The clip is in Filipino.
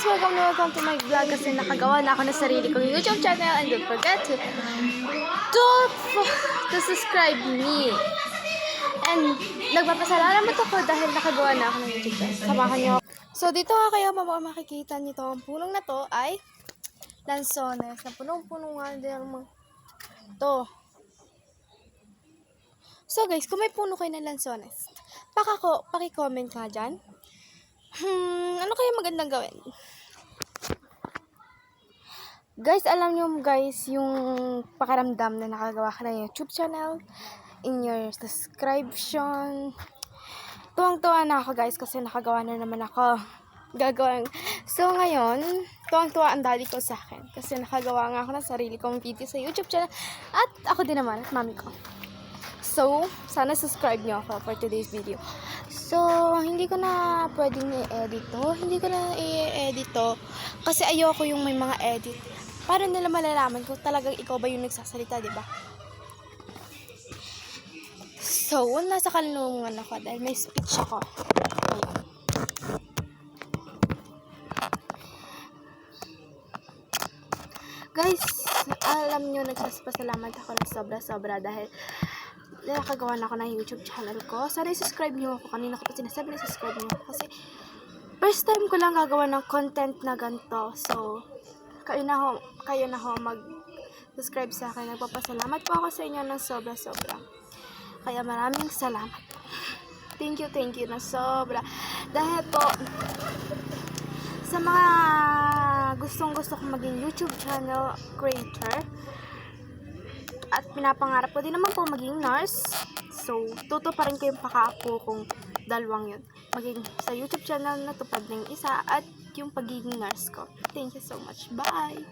guys! Welcome to my vlog kasi nakagawa na ako ng sarili kong YouTube channel and don't forget to subscribe me. And nagpapasalamat ako dahil nakagawa na ako ng YouTube channel. Samahan niyo ako. So dito nga kayo makikita nito ang punong na to ay lansones. Na punong-puno nga din to. So guys, kung may puno kayo ng lansones, paki-comment ka dyan. Ano kaya magandang gawin? Guys, alam nyo guys, yung pakaramdam na nakagawa ka ng YouTube channel, in your subscription. Tuwang-tuwa na ako guys kasi nakagawa na naman ako. So ngayon, tuwang-tuwa ang daddy ko sa akin kasi nakagawa nga ako ng sarili kong video sa YouTube channel at ako din naman at mami ko. So, sana subscribe nyo ako for today's video. So, hindi ko na pwedeng i-edit to. Hindi ko na i-edit to. Kasi ayoko yung may mga edit. Para nila malalaman kung talagang ikaw ba yung nagsasalita, diba? So, nasa kalungan ako dahil may speech ako. Ayan. Guys, alam nyo, nagsasalamat ako ng sobra-sobra dahil nakagawa na ako ng YouTube channel ko. Sana i-subscribe nyo ako. Kanina ko pa sinasabi na subscribe nyo ako. Kasi first time ko lang gagawa ng content na ganito. So, kayo na ho mag-subscribe sa akin. Nagpapasalamat po ako sa inyo ng sobra-sobra. Kaya maraming salamat. Thank you na sobra. Dahil po, sa mga gustong-gusto kong maging YouTube channel creator, at pinapangarap ko din naman po maging nurse. So, tuto pa rin ko yung pakaapo kong dalawang yun. Maging sa YouTube channel na tupad ng isa at yung pagiging nurse ko. Thank you so much. Bye!